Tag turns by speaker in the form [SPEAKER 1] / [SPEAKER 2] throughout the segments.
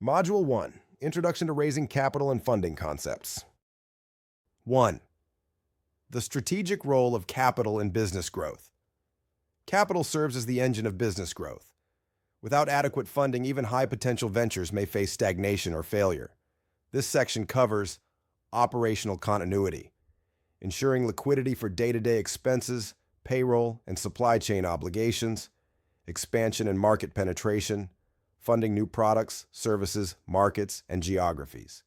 [SPEAKER 1] Module 1, Introduction to Raising Capital and Funding Concepts. 1. The strategic role of capital in business growth. Capital serves as the engine of business growth. Without adequate funding, even high-potential ventures may face stagnation or failure. This section covers operational continuity, ensuring liquidity for day-to-day expenses, payroll and supply chain obligations, expansion and market penetration, funding new products, services, markets, and geographies,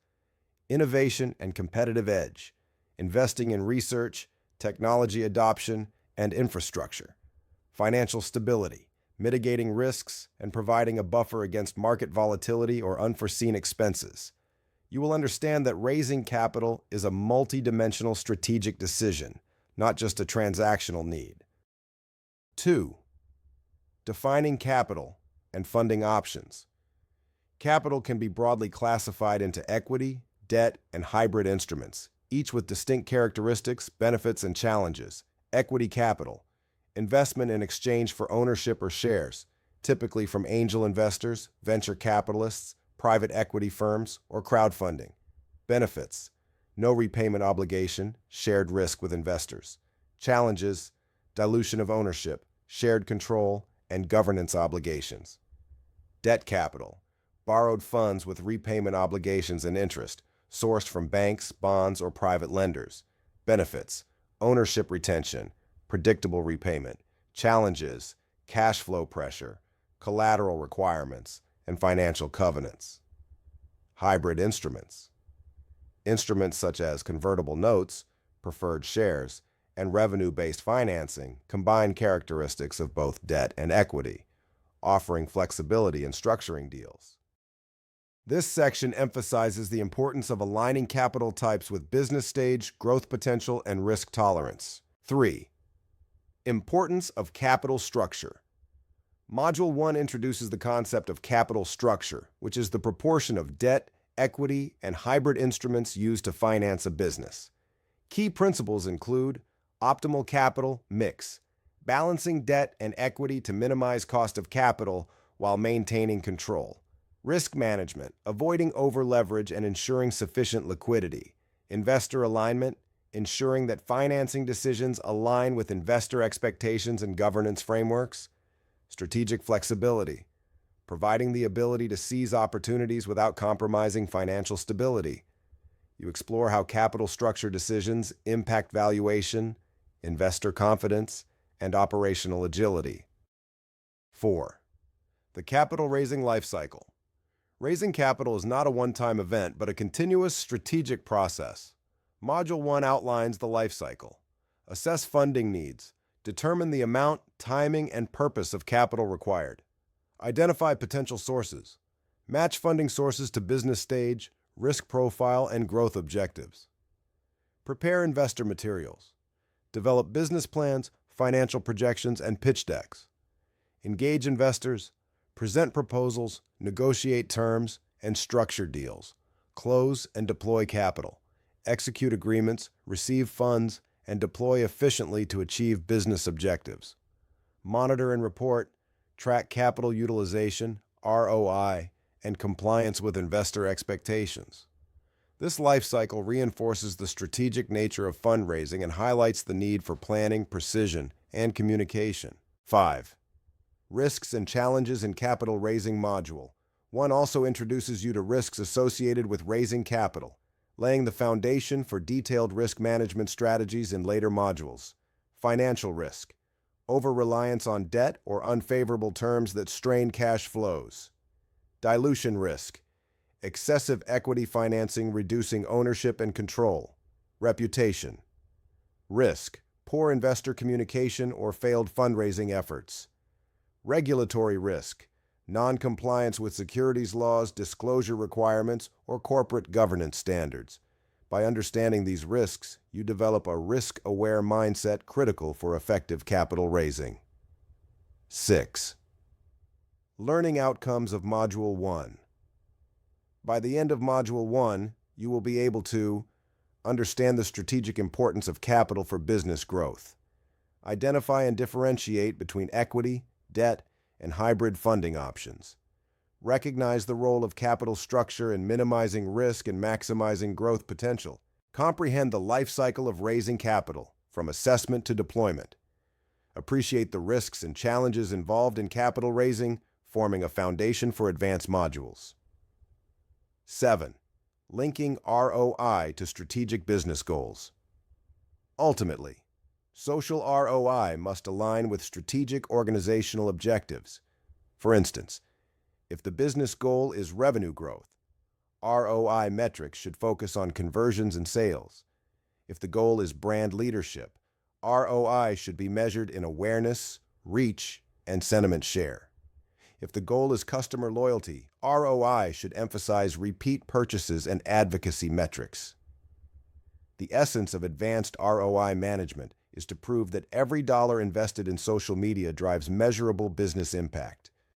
[SPEAKER 1] innovation and competitive edge, investing in research, technology adoption, and infrastructure, financial stability, mitigating risks, and providing a buffer against market volatility or unforeseen expenses. You will understand that raising capital is a multi-dimensional strategic decision, not just a transactional need. 2. Defining capital and funding options. Capital can be broadly classified into equity, debt, and hybrid instruments, each with distinct characteristics, benefits, and challenges. Equity capital, investment in exchange for ownership or shares, typically from angel investors, venture capitalists, private equity firms, or crowdfunding. Benefits, no repayment obligation, shared risk with investors. Challenges, dilution of ownership, shared control, and governance obligations. Debt capital, borrowed funds with repayment obligations and interest, sourced from banks, bonds, or private lenders. Benefits, ownership retention, predictable repayment. Challenges, cash flow pressure, collateral requirements, and financial covenants. Hybrid instruments. Instruments such as convertible notes, preferred shares, and revenue-based financing combine characteristics of both debt and equity, offering flexibility in structuring deals. This section emphasizes the importance of aligning capital types with business stage, growth potential, and risk tolerance. 3. Importance of capital structure. Module 1 introduces the concept of capital structure, which is the proportion of debt, equity, and hybrid instruments used to finance a business. Key principles include optimal capital mix, balancing debt and equity to minimize cost of capital while maintaining control. Risk management, avoiding over-leverage and ensuring sufficient liquidity. Investor alignment, ensuring that financing decisions align with investor expectations and governance frameworks. Strategic flexibility, providing the ability to seize opportunities without compromising financial stability. You explore how capital structure decisions impact valuation, investor confidence, and operational agility. 4. The capital raising life cycle. Raising capital is not a one-time event, but a continuous strategic process. Module 1 outlines the life cycle. Assess funding needs. Determine the amount, timing, and purpose of capital required. Identify potential sources. Match funding sources to business stage, risk profile, and growth objectives. Prepare investor materials. Develop business plans, financial projections, and pitch decks. Engage investors. Present proposals, negotiate terms, and structure deals. Close and deploy capital. Execute agreements, receive funds, and deploy efficiently to achieve business objectives. Monitor and report, track capital utilization, ROI, and compliance with investor expectations. This life cycle reinforces the strategic nature of fundraising and highlights the need for planning, precision, and communication. 5. Risks and challenges in capital raising module. 1 also introduces you to risks associated with raising capital, laying the foundation for detailed risk management strategies in later modules. Financial risk, over-reliance on debt or unfavorable terms that strain cash flows. Dilution risk, excessive equity financing reducing ownership and control. Reputation. Risk, poor investor communication or failed fundraising efforts. Regulatory risk, non-compliance with securities laws, disclosure requirements, or corporate governance standards. By understanding these risks, you develop a risk-aware mindset critical for effective capital raising. 6. Learning outcomes of Module 1. By the end of Module 1, you will be able to understand the strategic importance of capital for business growth, identify and differentiate between equity, debt, and hybrid funding options, Recognize the role of capital structure in minimizing risk and maximizing growth potential. Comprehend the life cycle of raising capital, from assessment to deployment. Appreciate the risks and challenges involved in capital raising, forming a foundation for advanced modules. 7. Linking ROI to strategic business goals. Ultimately, social ROI must align with strategic organizational objectives. For instance, if the business goal is revenue growth, ROI metrics should focus on conversions and sales. If the goal is brand leadership, ROI should be measured in awareness, reach, and sentiment share. If the goal is customer loyalty, ROI should emphasize repeat purchases and advocacy metrics. The essence of advanced ROI management is to prove that every dollar invested in social media drives measurable business impact.